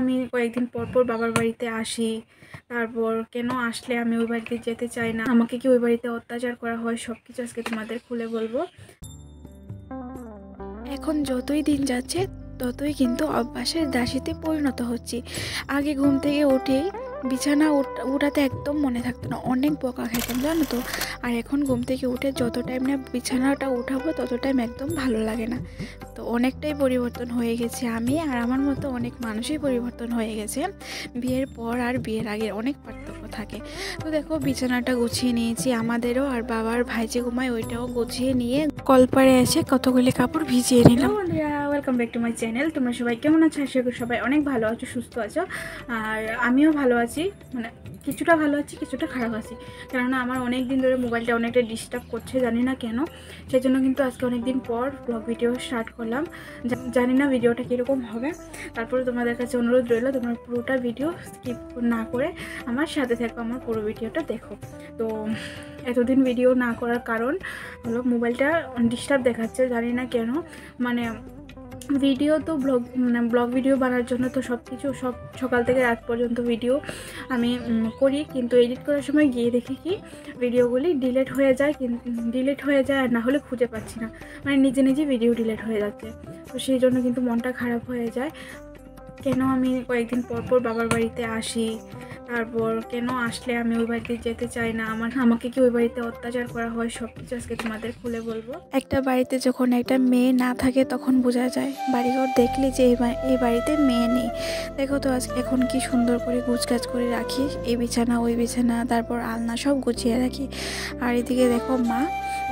আমি কয়েকদিন পর পর বাবার বাড়িতে আসি, তারপর কেন আসলে আমি ওই বাড়িতে যেতে চাই না, আমাকে কি ওই বাড়িতে অত্যাচার করা হয়, সব কিছু আজকে তোমাদের খুলে বলবো। এখন যতই দিন যাচ্ছে ততই কিন্তু অভ্যাসের দাসীতে পরিণত হচ্ছি। আগে ঘুম থেকে উঠেই বিছানা উঠাতে একদম মনে থাকতো না, অনেক বকা খেতাম জানো তো। আর এখন ঘুম থেকে উঠে যত টাইম না বিছানাটা উঠাবো তত টাইম একদম ভালো লাগে না। তো অনেকটাই পরিবর্তন হয়ে গেছে আমি, আর আমার মতো অনেক মানুষই পরিবর্তন হয়ে গেছে। বিয়ের পর আর বিয়ের আগের অনেক পার্থক্য থাকে। তো দেখো বিছানাটা গুছিয়ে নিয়েছি আমাদেরও, আর বাবার ভাই যে ঘুমায় ওইটাও গুছিয়ে নিয়ে কলপারে এসে কতগুলি কাপড় ভিজিয়ে নিলাম। Welcome back to my channel. তোমরা সবাই কেমন আছো? আশা করি সবাই অনেক ভালো আছো, সুস্থ আছো। আর আমিও ভালো আছি, মানে কিছুটা ভালো আছি, কিছুটা খারাপ আছি। কেননা আমার অনেক দিন ধরে মোবাইলটা অনেকটা ডিস্টার্ব করছে, জানি না কেন। সেই জন্য কিন্তু আজকে অনেক দিন পর ব্লগ ভিডিও স্টার্ট করলাম। জানি না ভিডিওটা কীরকম হবে। তারপরে তোমাদের কাছে অনুরোধ রইল, তোমরা পুরোটা ভিডিও স্কিপ না করে আমার সাথে থাকো, আমার পুরো ভিডিওটা দেখো। তো এতদিন ভিডিও না করার কারণ হলো মোবাইলটা ডিস্টার্ব দেখাচ্ছে, জানি না কেন। মানে ভিডিও তো ব্লগ ভিডিও বানানোর জন্য তো সব সকাল থেকে রাত পর্যন্ত ভিডিও আমি করি, কিন্তু এডিট করার সময় গিয়ে দেখি কি ভিডিওগুলি ডিলিট হয়ে যায়, আর না হলে খুঁজে পাচ্ছি না, মানে নিজে নিজে ভিডিও ডিলিট হয়ে যাচ্ছে। তো সেই জন্য কিন্তু মনটা খারাপ হয়ে যায়। কেন আমি কয়েকদিন পর পর বাবার বাড়িতে আসি, তারপর কেন আসলে আমি ওই বাড়িতে যেতে চাই না, আমাকে কি ওই বাড়িতে অত্যাচার করা হয়, সব কিছু আজকে তোমাদের খুলে বলবো। একটা বাড়িতে যখন একটা মেয়ে না থাকে তখন বোঝা যায়, বাড়িঘর দেখলে যে এই বাড়িতে মেয়ে নেই। দেখো তো আজকে এখন কি সুন্দর করে গুছগাছ করে রাখি, এই বিছানা ওই বিছানা, তারপর আলনা সব গুছিয়ে রাখি। আর এদিকে দেখো মা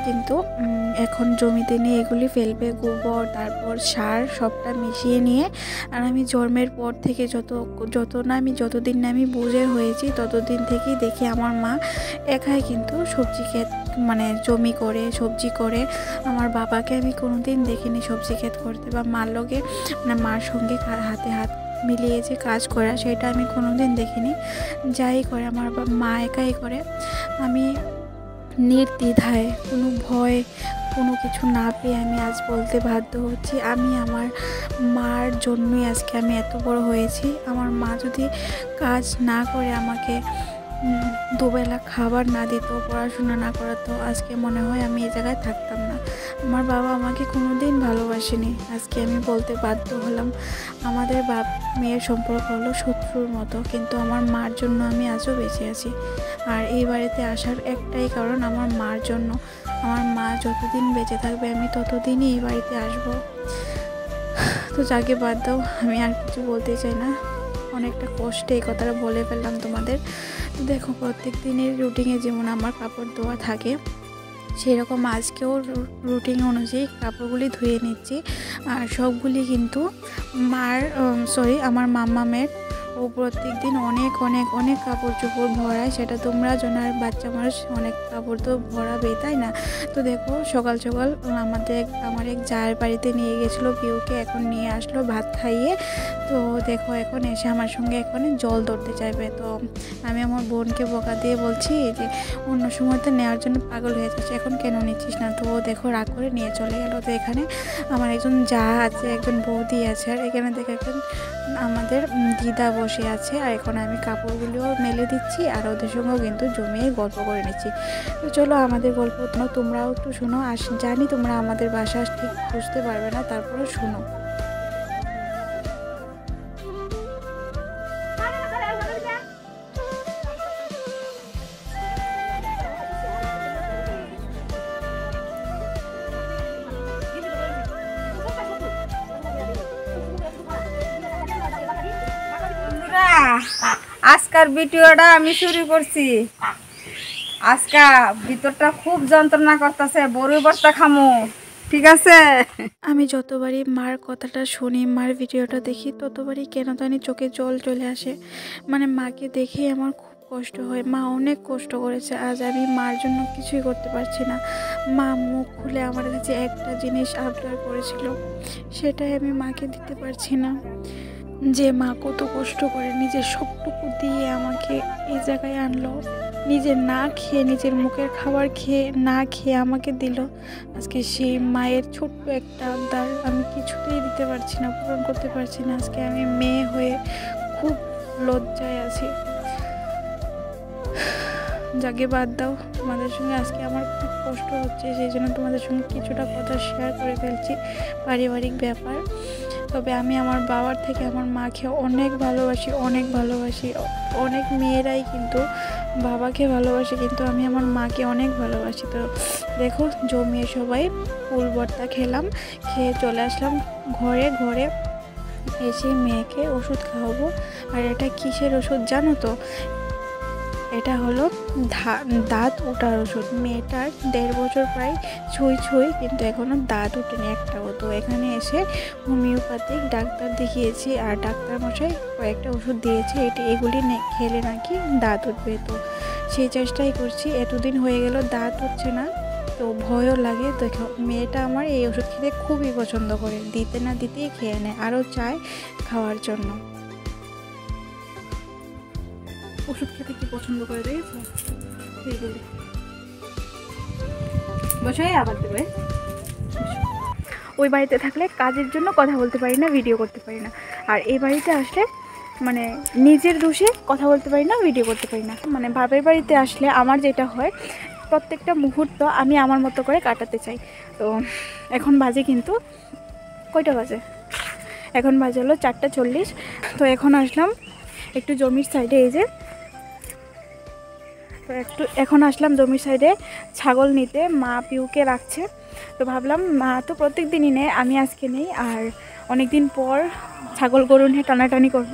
কিন্তু এখন জমিতে নিয়ে এগুলি ফেলবে, গোবর তারপর সার সবটা মিশিয়ে নিয়ে। আর আমি জন্মের পর থেকে যতদিন না আমি বুঝে হয়েছি ততদিন থেকেই দেখি আমার মা একাই কিন্তু সবজি ক্ষেত, মানে জমি করে সবজি করে। আমার বাবাকে আমি কোনোদিন দেখিনি সবজি ক্ষেত করতে, বা মার লগে মানে মার সঙ্গে হাতে হাত মিলিয়ে যে কাজ করা সেটা আমি কোনোদিন দেখিনি। যাই করে আমার মা একাই করে। আমি নির্দ্বিধায় কোনো ভয় কোনো কিছু না পেয়ে আমি আজ বলতে বাধ্য হচ্ছি, আমি আমার মার জন্যই আজকে আমি এত বড় হয়েছি। আমার মা যদি কাজ না করে আমাকে দুবেলা খাবার না দিত, পড়াশোনা না করাতো, আজকে মনে হয় আমি এই জায়গায় থাকতাম না। আমার বাবা আমাকে কোনো দিন ভালোবাসেনি, আজকে আমি বলতে বাধ্য হলাম। আমাদের মেয়ের সম্পর্ক হলো শত্রুর মতো, কিন্তু আমার মার জন্য আমি আজও বেঁচে আছি। আর এই বাড়িতে আসার একটাই কারণ আমার মার জন্য। আমার মা যতদিন বেঁচে থাকবে আমি ততদিনই এই বাড়িতে আসবো। তো যাকে বাদ দাও, আমি আর কিছু বলতে চাই না, অনেকটা কষ্টে এই কথাটা বলে ফেললাম তোমাদের। তো দেখো প্রত্যেক দিনের রুটিনে যেমন আমার কাপড় ধোয়া থাকে, সেরকম আজকেও রুটিন অনুযায়ী কাপড়গুলি ধুয়ে নিচ্ছি। আর সবগুলি কিন্তু আমার মাম্মামের। ও প্রত্যেক দিন অনেক অনেক অনেক কাপড় চোপড় ভরায়, সেটা তোমরা জনার বাচ্চা মানুষ অনেক কাপড় তো ভরাবে, তাই না? তো দেখো সকাল সকাল আমার এক জায়ের বাড়িতে নিয়ে গেছিলো পিউকে, এখন নিয়ে আসলো ভাত খাইয়ে। তো দেখো এখন এসে আমার সঙ্গে এখন জল ধরতে চাইবে। তো আমি আমার বোনকে বকা দিয়ে বলছি যে অন্য সময় তো নেওয়ার জন্য পাগল হয়ে যাচ্ছে, এখন কেন নিচ্ছিস না? তো দেখো রাগ করে নিয়ে চলে গেল। তো এখানে আমার একজন জা আছে, একজন বৌদি আছে, আর এখানে দেখো একজন আমাদের দিদা বসে আছে। আর এখন আমি কাপড়গুলিও মেলে দিচ্ছি, আর ওদের সঙ্গেও কিন্তু জমিয়ে গল্প করে নিচ্ছি। তো চলো আমাদের গল্প তোমরাও একটু শোনো। জানি তোমরা আমাদের ভাষা ঠিক বুঝতে পারবে না, তারপরে শোনো। আজকের ভিডিওটা আমি শুরু করছি। আজকে ভিতরটা খুব যন্ত্রণা করতেছে, বড় বর্তা খামু, ঠিক আছে? আমি যতবারই মার কথাটা শুনি, মার ভিডিওটা দেখি, ততবারই কেন জানি চোখে জল চলে আসে। মানে মাকে দেখেই আমার খুব কষ্ট হয়। মা অনেক কষ্ট করেছে, আজ আমি মার জন্য কিছুই করতে পারছি না। মা মুখ খুলে আমার কাছে একটা জিনিস আবদার করেছিল, সেটাই আমি মাকে দিতে পারছি না। যে মা কত কষ্ট করে নিজের সবটুকু দিয়ে আমাকে এই জায়গায় আনলো, নিজের না খেয়ে, নিজের মুখের খাবার খেয়ে না খেয়ে আমাকে দিল। আজকে সেই মায়ের ছোট্ট একটা আবদার আমি কিছুতেই দিতে পারছি না, পূরণ করতে পারছি না। আজকে আমি মেয়ে হয়ে যাকে বাদ দাও, তোমাদের সঙ্গে আজকে আমার খুব কষ্ট হচ্ছে, সেই জন্য তোমাদের সঙ্গে কিছুটা কথা শেয়ার করে ফেলছি, পারিবারিক ব্যাপার। তবে আমি আমার বাবার থেকে আমার মাকে অনেক ভালোবাসি, অনেক ভালোবাসি। অনেক মেয়েরাই কিন্তু বাবাকে ভালোবাসে, কিন্তু আমি আমার মাকে অনেক ভালোবাসি। তো দেখো জমিয়ে সবাই ফুল ভর্তা খেলাম, খেয়ে চলে আসলাম ঘরে এসে মেয়েকে ওষুধ খাওয়াবো। আর এটা কিসের ওষুধ জানো তো? এটা হলো দাঁত ওঠার ওষুধ। মেয়েটার 1.5 বছর প্রায় ছুঁই, কিন্তু এখনও দাঁত ওঠেনি একটাও। তো এখানে এসে হোমিওপ্যাথিক ডাক্তার দেখিয়েছি, আর ডাক্তার মশাই কয়েকটা ওষুধ দিয়েছে, এগুলি খেলে নাকি দাঁত উঠবে। তো সেই চেষ্টাই করছি, এতদিন হয়ে গেল দাঁত উঠছে না, তো ভয়ও লাগে। দেখো মেয়েটা আমার এই ওষুধ খেতে খুবই পছন্দ করে, দিতে না দিতেই খেয়ে নেয়, আরও চায় খাওয়ার জন্য। ওষুধ খেতে কি পছন্দ করে, দেখেছো? এইগুলি বসাই আবার দেবে। ওই বাড়িতে থাকলে কাজের জন্য কথা বলতে পারি না, ভিডিও করতে পারি না, আর এই বাড়িতে আসলে মানে নিজের দোষে কথা বলতে পারি না, ভিডিও করতে পারি না। মানে বাপের বাড়িতে আসলে আমার যেটা হয়, প্রত্যেকটা মুহূর্ত আমি আমার মতো করে কাটাতে চাই। তো এখন বাজে কিন্তু কয়টা বাজে? এখন বাজে হলো 4:40। তো এখন আসলাম একটু জমির সাইডে, এই যে তো এখন আসলাম জমির সাইডে ছাগল নিতে, মা পিউকে রাখছে। তো ভাবলাম মা তো প্রত্যেক দিনই নেয়, আমি আজকে নেই, আর অনেক দিন পর ছাগল গরু নিয়ে টানাটানি করব।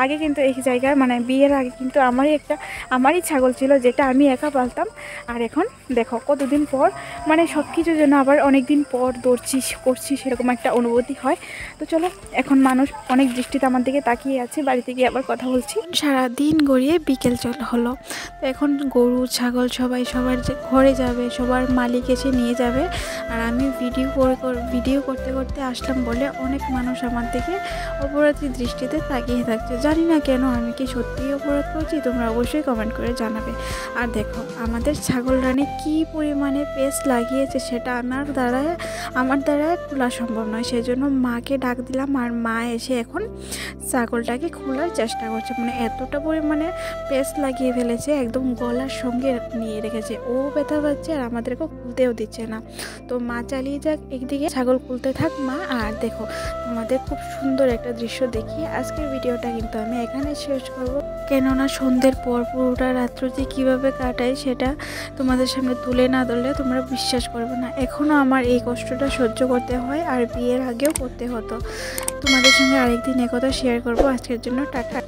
আগে কিন্তু এই জায়গায় মানে বিয়ের আগে কিন্তু আমারই ছাগল ছিল, যেটা আমি একা পালতাম। আর এখন দেখো কতদিন পর মানে সব কিছুর জন্য আবার অনেক দিন পর করছি, সেরকম একটা অনুভূতি হয়। তো চলো, এখন মানুষ অনেক দৃষ্টিতে আমার দিকে তাকিয়ে আছে, বাড়িতে গিয়ে আবার কথা বলছি। সারা দিন গড়িয়ে বিকেল হলো। তো এখন গরু ছাগল সবাই সবার ঘরে যাবে, সবার মালিক এসে নিয়ে যাবে, আর আমি ভিডিও করতে করতে আসলাম বলে অনেক মানুষ আমার দিকে অপরাধী দৃষ্টিতে তাকিয়ে থাকছে। জানি না কেন, আমি কি সত্যিই অপরাধ করছি? তোমরা অবশ্যই কমেন্ট করে জানাবে। আর দেখো আমাদের ছাগল রানী কি পরিমাণে পেস্ট লাগিয়েছে, সেটা আমার দ্বারা খোলা সম্ভব নয়। সেজন্য মাকে ডাক দিলাম, আর মা এসে এখন ছাগলটাকে খোলার চেষ্টা করছে। মানে এতটা পরিমাণে পেস্ট লাগিয়ে ফেলেছে, একদম গলার সঙ্গে নিয়ে রেখেছে। ও ব্যথা পাচ্ছে আর আমাদেরকে খুলতেও দিচ্ছে না। তো মা চালিয়ে যাক, একদিকে ছাগল খুলতে থাক মা। আর দেখো তোমাদের খুব সুন্দর একটা দৃশ্য দেখিয়ে আজকের ভিডিওটা কিন্তু আমি এখানে শেষ করব, কেননা সন্ধ্যের পর পুরোটা রাত্র যে কীভাবে কাটাই সেটা তোমাদের সামনে তুলে না ধরলে তোমরা বিশ্বাস করবে না। এখনও আমার এই কষ্টটা সহ্য করতে হয়, আর বিয়ের আগেও করতে হতো। তোমাদের সঙ্গে আরেকদিন একথা শেয়ার করব। আজকের জন্য টাটা।